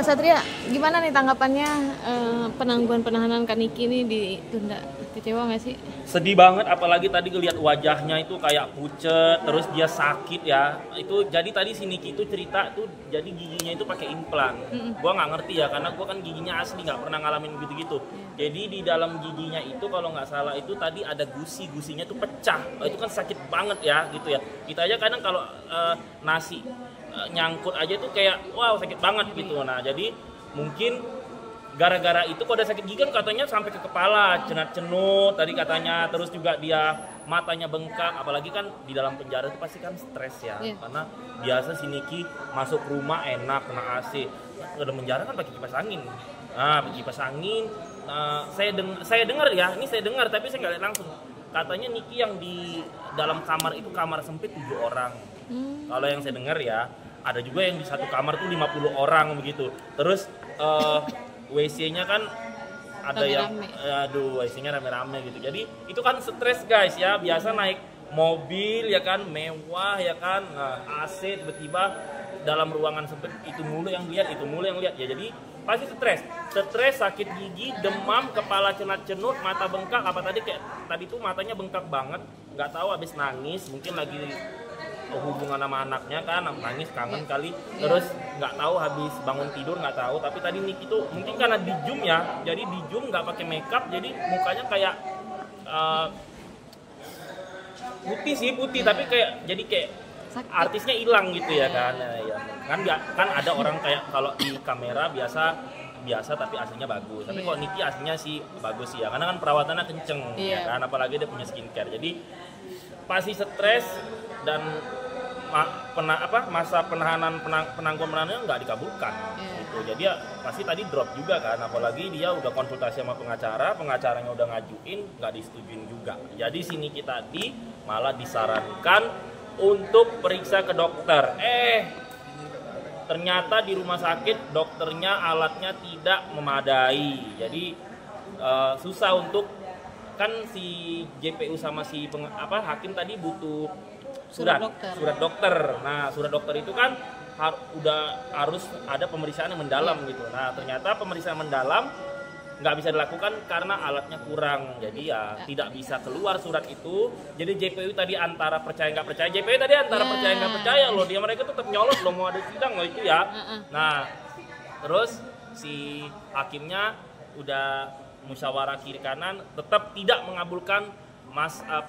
Kak Satria, gimana nih tanggapannya penangguhan penahanan Kak Niki ini ditunda? Kecewa nggak sih? Sedih banget, apalagi tadi ngeliat wajahnya itu kayak pucet, terus dia sakit ya. Itu jadi tadi si Niki itu cerita tuh, jadi giginya itu pakai implan. Gua nggak ngerti ya, karena gua kan giginya asli, nggak pernah ngalamin gitu-gitu. Jadi di dalam giginya itu kalau nggak salah itu tadi ada gusinya tuh pecah. Itu kan sakit banget ya, gitu ya. Kita aja kadang kalau nasi nyangkut aja tuh kayak wow sakit banget gitu. Nah jadi mungkin gara-gara itu kalau udah sakit gigi kan katanya sampai ke kepala, cenut-cenut tadi katanya, terus juga dia matanya bengkak, apalagi kan di dalam penjara itu pasti kan stres ya, karena biasa si Niki masuk rumah enak kena AC, dalam penjara kan pakai kipas angin. Nah pakai kipas angin, saya dengar ya, ini saya dengar tapi saya nggak lihat langsung, katanya Niki yang di dalam kamar itu kamar sempit 7 orang. Kalau yang saya dengar ya, ada juga yang di satu kamar tuh 50 orang begitu. Terus WC-nya kan ada rame-rame. WC-nya rame-rame gitu. Jadi itu kan stres guys ya, biasa naik mobil ya kan, mewah ya kan, AC tiba-tiba dalam ruangan sempit itu mulu yang lihat ya. Jadi pasti stres, sakit gigi, demam, kepala cenut-cenut, mata bengkak, apa tadi tuh matanya bengkak banget, nggak tahu habis nangis, mungkin lagi hubungan sama anaknya kan, nangis kangen kali, terus nggak tahu habis bangun tidur nggak tahu, tapi tadi Niki tuh mungkin karena di zoom ya, jadi di zoom nggak pakai makeup, jadi mukanya kayak putih tapi kayak artisnya hilang gitu ya kan. Kan ada orang kayak kalau di kamera biasa tapi aslinya bagus, tapi kalau Niki aslinya sih bagus sih ya, karena kan perawatannya kenceng ya kan, apalagi dia punya skincare, jadi pasti stres dan masa penangguhan nggak dikabulkan gitu. Jadi ya pasti tadi drop juga kan, apalagi dia udah konsultasi sama pengacaranya udah ngajuin, nggak disetujuin juga. Jadi sini kita tadi malah disarankan untuk periksa ke dokter. Ternyata di rumah sakit dokternya alatnya tidak memadai, jadi susah untuk, kan si JPU sama si hakim tadi butuh surat dokter. Nah surat dokter itu kan harus ada pemeriksaan yang mendalam gitu. Nah ternyata pemeriksaan mendalam nggak bisa dilakukan karena alatnya kurang, jadi ya tidak bisa keluar surat itu. Jadi JPU tadi antara percaya nggak percaya, percaya nggak percaya loh, mereka tetap nyolot loh, mau ada sidang loh itu ya. Nah terus si hakimnya udah musyawarah kiri kanan, tetap tidak mengabulkan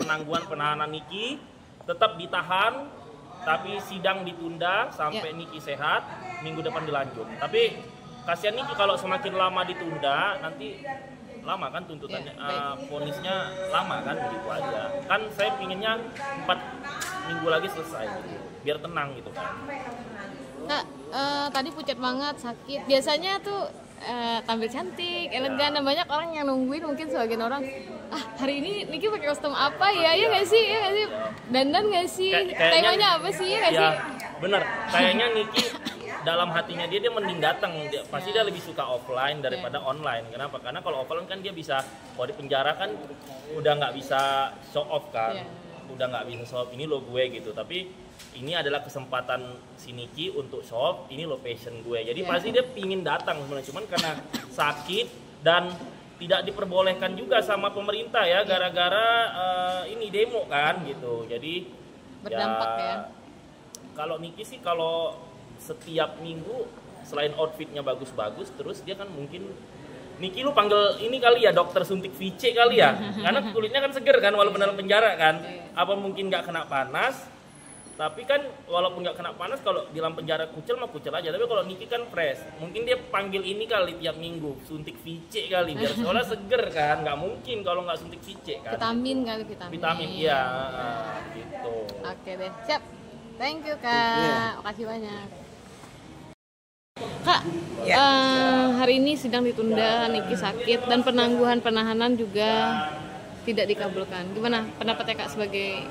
penangguhan penahanan Niki, tetap ditahan, tapi sidang ditunda sampai Niki sehat, minggu depan dilanjut. Tapi kasihan Niki kalau semakin lama ditunda, nanti lama kan tuntutannya, vonisnya lama kan, begitu aja. Kan saya pinginnya 4 minggu lagi selesai gitu, biar tenang gitu kan. Kak, tadi pucat banget, sakit. Biasanya tuh tampil cantik, elegan, dan banyak orang yang nungguin, mungkin sebagian orang hari ini Niki pakai kostum apa ya, ya nggak sih, dandan nggak sih, temanya apa sih, ya nggak sih? Bener, kayaknya Niki dalam hatinya dia mending datang, pasti dia lebih suka offline daripada online. Kenapa? Karena kalau offline kan dia bisa, kalau di penjara kan udah nggak bisa show off kan, udah nggak bisa show off, ini lo gue gitu. Tapi ini adalah kesempatan si Niki untuk show off, ini lo passion gue. Jadi pasti dia pingin datang sebenarnya, cuman karena sakit dan tidak diperbolehkan juga sama pemerintah ya, gara-gara ini demo kan gitu. Jadi berdampak ya. Kalau Niki sih kalau setiap minggu selain outfitnya bagus-bagus, terus dia kan mungkin Niki lu panggil ini kali ya, dokter suntik VC kali ya, karena kulitnya kan seger kan walaupun dalam penjara kan. Apa mungkin nggak kena panas? Tapi kan walaupun nggak kena panas, kalau di dalam penjara kucel mah kucel aja. Tapi kalau Niki kan fresh, mungkin dia panggil ini kali tiap minggu, suntik VC kali, biar soalnya seger kan. Nggak mungkin kalau nggak suntik VC kan. Vitamin iya gitu. Oke deh, siap. Thank you Kak, makasih banyak. Kak, hari ini sidang ditunda, Niki sakit, dan penangguhan penahanan juga tidak dikabulkan. Gimana pendapatnya Kak sebagai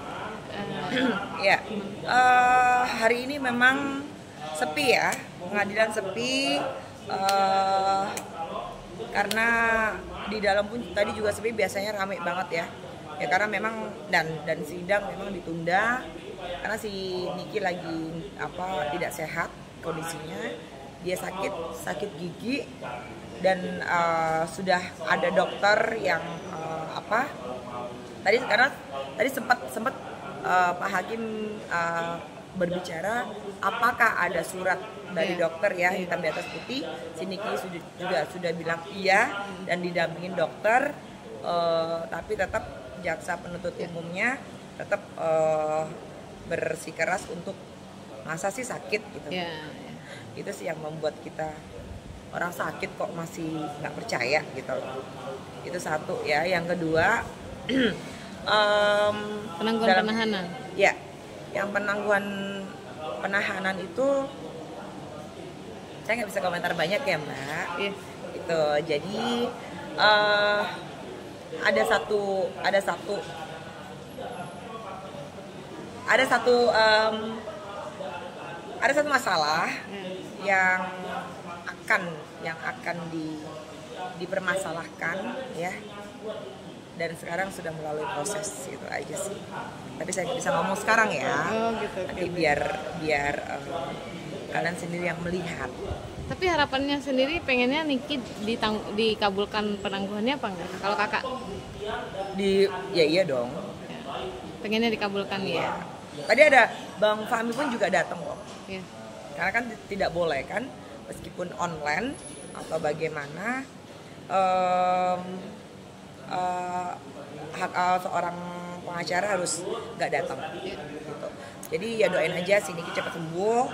hari ini memang sepi ya, pengadilan sepi, karena di dalam pun tadi juga sepi, biasanya ramai banget ya karena memang dan sidang memang ditunda karena si Niki lagi tidak sehat kondisinya. dia sakit gigi, dan sudah ada dokter yang tadi sempat Pak Hakim berbicara apakah ada surat dari dokter ya, hitam di atas putih. Si Niki sudah bilang iya dan didampingin dokter, tapi tetap jaksa penuntut umumnya tetap bersikeras untuk masa sih sakit gitu. Itu sih yang membuat kita, orang sakit kok masih nggak percaya gitu. Itu satu ya. Yang kedua penangguhan penahanan. Ya, yang penangguhan penahanan itu saya nggak bisa komentar banyak ya Mbak. Itu jadi ada satu masalah yang akan dipermasalahkan ya, dan sekarang sudah melalui proses, itu aja sih. Tapi saya nggak bisa ngomong sekarang ya. Nanti biar kalian sendiri yang melihat. Tapi harapannya sendiri pengennya Niki dikabulkan penangguhannya apa enggak? Kalau kakak? Iya dong. Pengennya dikabulkan ya. Tadi ada Bang Fahmi pun juga datang kok. Ya. Karena kan tidak boleh kan, meskipun online atau bagaimana, hak seorang pengacara harus nggak datang. Gitu. Jadi ya doain aja si Niki cepat sembuh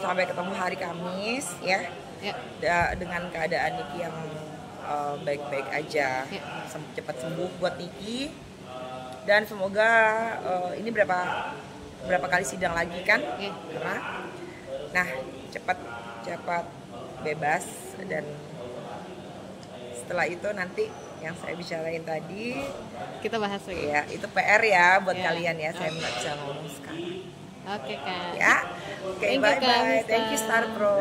sampai ketemu hari Kamis ya. Dengan keadaan Niki yang baik-baik aja, cepat sembuh buat Niki. Dan semoga ini berapa kali sidang lagi kan, karena nah cepat bebas. Dan setelah itu nanti yang saya bicarain tadi kita bahas lagi ya, itu PR ya buat kalian ya. Saya nggak bisa ngomong sekarang. Oke Kak Ya, oke, bye. Thank you Star Pro.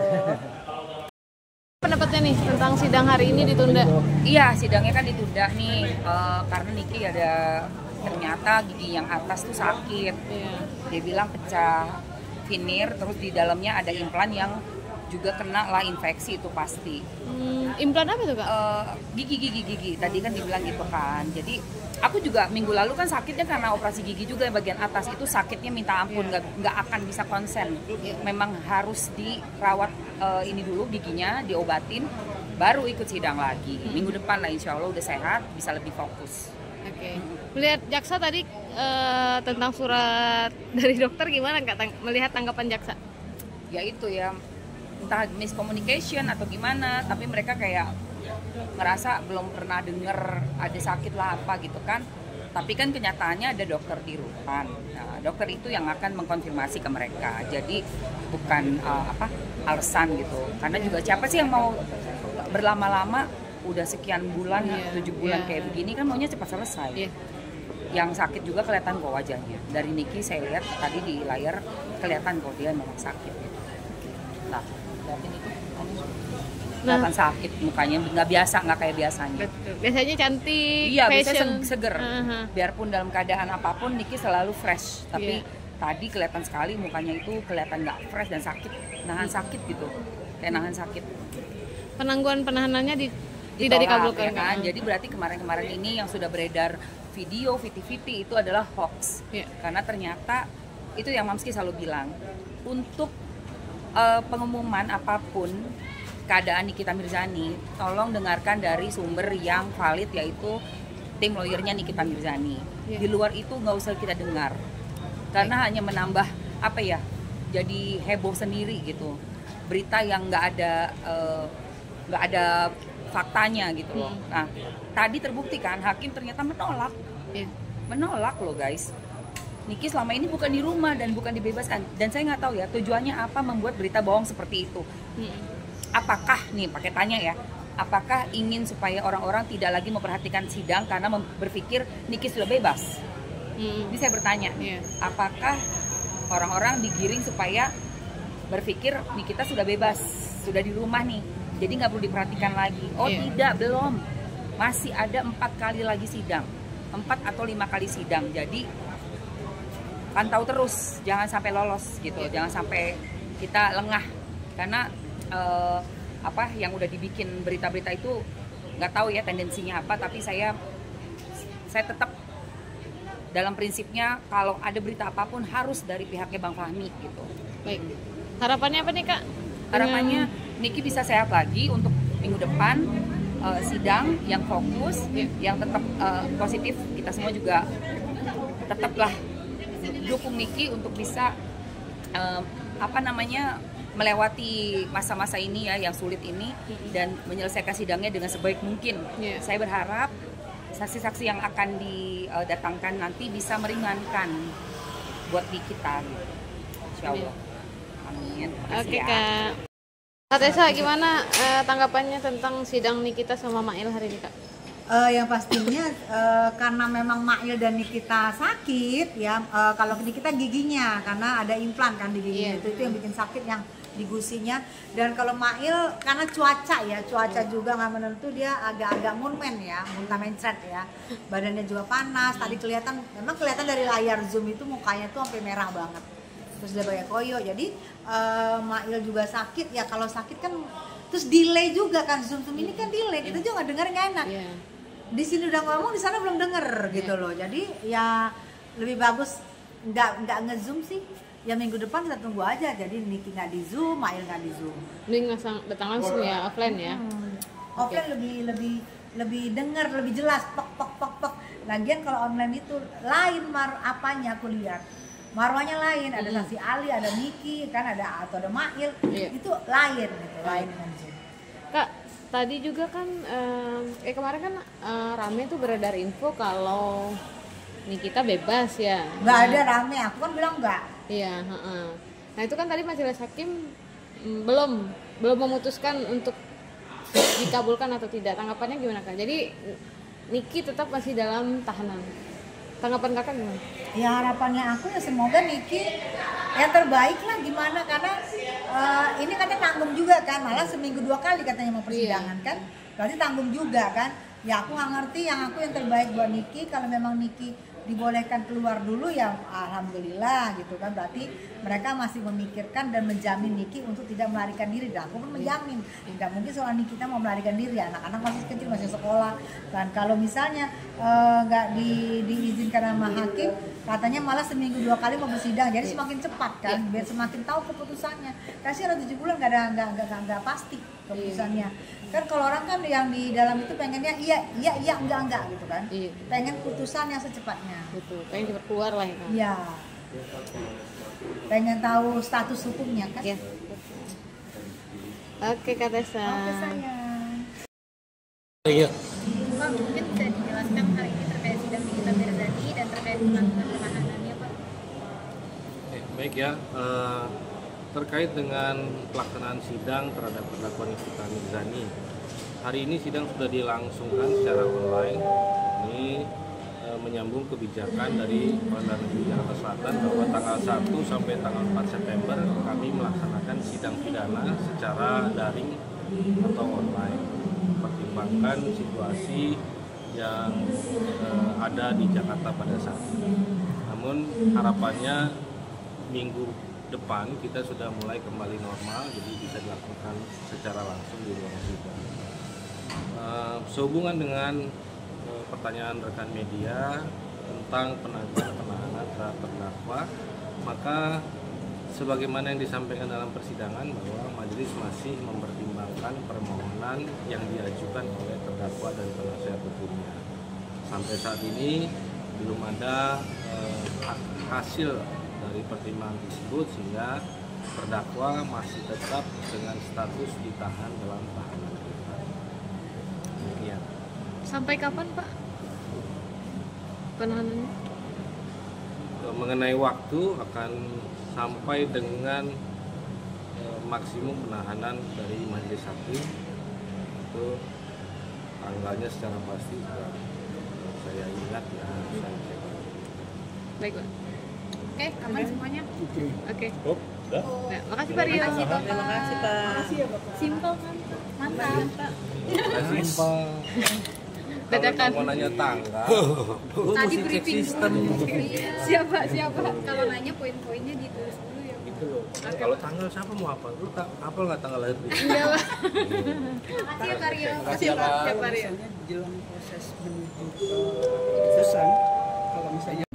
Pendapatnya nih tentang sidang hari ini ditunda? Iya, sidangnya kan ditunda nih karena Niki ada ternyata gigi yang atas tuh sakit. Dia bilang pecah finir, terus di dalamnya ada implan yang juga kena lah infeksi, itu pasti. Implan apa tuh Kak? Gigi. Tadi kan dibilang gitu kan. Jadi aku juga minggu lalu kan sakitnya karena operasi gigi juga yang bagian atas itu sakitnya minta ampun, nggak akan bisa konsen. Memang harus dirawat ini dulu giginya, diobatin, baru ikut sidang lagi. Minggu depan lah insya Allah udah sehat, bisa lebih fokus. Oke. Melihat jaksa tadi tentang surat dari dokter gimana Kak? Melihat tanggapan jaksa? Ya itu ya, entah miscommunication atau gimana, tapi mereka kayak ngerasa belum pernah denger ada sakit lah apa gitu kan. Tapi kan kenyataannya ada dokter di rutan. Nah, dokter itu yang akan mengkonfirmasi ke mereka. Jadi bukan alasan gitu. Karena juga siapa sih yang mau berlama-lama udah sekian bulan, 7 bulan kayak begini kan maunya cepat selesai. Yang sakit juga kelihatan kok wajahnya. Dari Niki saya lihat tadi di layar kelihatan kok dia memang sakit gitu. Nah, lihatin itu. Kelihatan sakit mukanya, nggak biasa, nggak kayak biasanya. Betul. Biasanya cantik, iya, fashion. biasanya seger. Biarpun dalam keadaan apapun, Niki selalu fresh. Tapi tadi kelihatan sekali mukanya itu kelihatan nggak fresh dan sakit, nahan sakit gitu, kayak nahan sakit. Penangguhan penahanannya tidak dikabulkan ya kan? Jadi berarti kemarin-kemarin ini yang sudah beredar video viti-viti itu adalah hoax. Karena ternyata itu yang Mamski selalu bilang, untuk pengumuman apapun keadaan Nikita Mirzani, tolong dengarkan dari sumber yang valid, yaitu tim lawyernya Nikita Mirzani. Di luar itu nggak usah kita dengar, karena hanya menambah jadi heboh sendiri gitu, berita yang nggak ada faktanya gitu loh. Nah, tadi terbukti kan hakim ternyata menolak loh guys. Niki selama ini bukan di rumah dan bukan dibebaskan, dan saya nggak tahu ya tujuannya apa membuat berita bohong seperti itu. Apakah nih, pakai tanya ya, apakah ingin supaya orang-orang tidak lagi memperhatikan sidang karena berpikir Niki sudah bebas? Ini saya bertanya, apakah orang-orang digiring supaya berpikir Nikita sudah bebas, sudah di rumah nih, jadi nggak perlu diperhatikan lagi? Oh tidak, belum, masih ada 4 kali lagi sidang, 4 atau 5 kali sidang. Jadi pantau terus, jangan sampai lolos gitu, jangan sampai kita lengah, karena apa yang udah dibikin berita-berita itu nggak tahu ya tendensinya apa, tapi saya tetap dalam prinsipnya kalau ada berita apapun harus dari pihaknya Bang Fahmi gitu. Baik. Harapannya apa nih Kak? Harapannya Niki bisa sehat lagi untuk minggu depan, sidang yang fokus, yang tetap positif. Kita semua juga tetaplah dukung Niki untuk bisa melewati masa-masa ini ya yang sulit ini dan menyelesaikan sidangnya dengan sebaik mungkin. Saya berharap saksi-saksi yang akan didatangkan nanti bisa meringankan buat di kita, insya Allah. Amin. Oke Kak. Kak Tessa, gimana tanggapannya tentang sidang Nikita sama Mail hari ini Kak? Yang pastinya karena memang Mail dan Nikita sakit ya, kalau Nikita giginya karena ada implan kan di giginya, itu yang bikin sakit yang di gusinya. Dan kalau Mail karena cuaca juga nggak menentu, dia agak-agak moonman ya, muntah mencret ya, badannya juga panas. Tadi memang kelihatan dari layar Zoom itu mukanya tuh sampai merah banget, terus dia banyak koyo. Jadi Mail juga sakit ya, kalau sakit kan terus delay juga kan, Zoom ini kan delay, kita juga nggak denger, nggak enak. Di sini udah ngomong, di sana belum denger gitu loh. Jadi ya lebih bagus nggak nge-Zoom sih. Ya minggu depan kita tunggu aja. Jadi Niki nggak di Zoom, Mail nggak di Zoom. Ini datang langsung ya, offline ya. Offline lebih dengar, lebih jelas, pok. Lagian kalau online itu lain apanya aku lihat. Marwahnya lain, ada saksi Ali, ada Niki, kan ada Mail, itu lain gitu, lain dengan Zoom. Kak, tadi juga kan kemarin kan rame tuh beredar info kalau Nikita bebas ya. Nggak ada rame, aku kan bilang nggak. Iya, nah itu kan tadi majelis hakim belum memutuskan untuk dikabulkan atau tidak. Tanggapannya gimana Kak? Jadi Niki tetap masih dalam tahanan. Tanggapan Kakak gimana? Ya harapannya aku ya semoga Niki yang terbaik lah, gimana, karena ini katanya tanggung juga kan, malah seminggu 2 kali katanya mau persidangan kan, berarti tanggung juga kan. Ya aku nggak ngerti, yang terbaik buat Niki, kalau memang Niki dibolehkan keluar dulu ya alhamdulillah gitu kan, berarti mereka masih memikirkan dan menjamin Niki untuk tidak melarikan diri. Dan aku pun menjamin tidak mungkin soal Nikita mau melarikan diri, anak-anak masih kecil, masih sekolah. Dan kalau misalnya nggak diizinkan sama hakim, katanya malah seminggu 2 kali mau bersidang, jadi semakin cepat kan, biar semakin tahu keputusannya. Kasih 7 bulan nggak pasti keputusannya. Kan kalau orang kan yang di dalam itu pengennya iya enggak gitu kan. Pengen putusan yang secepatnya. Betul, pengen cepat keluar lah ya kan. Iya. Pengen tahu status hukumnya kan. Iya. Oke Kak Tessa. Oke sayang. Iya. Pak, mungkin bisa dijelaskan hari ini terkait sidang Nikita Mirzani dan terkait penangguhan penahanannya Pak? Baik ya, terkait dengan pelaksanaan sidang terhadap terdakwa Nikita Mirzani. Hari ini sidang sudah dilangsungkan secara online. Ini menyambung kebijakan dari Pengadilan Negeri Jakarta Selatan bahwa tanggal 1 sampai tanggal 4 September kami melaksanakan sidang pidana secara daring atau online, mempertimbangkan situasi yang ada di Jakarta pada saat ini. Namun harapannya minggu depan kita sudah mulai kembali normal, jadi bisa dilakukan secara langsung di ruang sidang. Sehubungan dengan pertanyaan rekan media tentang penangguhan penahanan terhadap terdakwa, maka sebagaimana yang disampaikan dalam persidangan bahwa majelis masih mempertimbangkan permohonan yang diajukan oleh terdakwa dan penasihat hukumnya. Sampai saat ini belum ada hasil dari pertimbangan tersebut, sehingga terdakwa masih tetap dengan status ditahan dalam tahanan. Demikian. Sampai kapan Pak penahanannya? Mengenai waktu akan sampai dengan maksimum penahanan dari majelis hakim, itu tanggalnya secara pasti juga saya ingat ya. Baik Pak. Oke, aman semuanya? Oke. Oh, udah? Nah, makasih Pak Rio. Terima kasih Pak. Makasih ya Bapak. Simpel kan? Mantap. Simpel. Dadakan. Kalau mau nanya tanggal, Tadi briefing sistem. Siapa? Kalau nanya poin-poinnya ditulis dulu ya. Itu gitu loh. Kalau tanggal siapa mau apa? Lu hafal nggak tanggal lahir dia? Enggak lah. Makasih ya Pak Rio. Makasih ya Pak. Siap, Pak Rio. Misalnya jelang proses menuju ke keputusan, kalau misalnya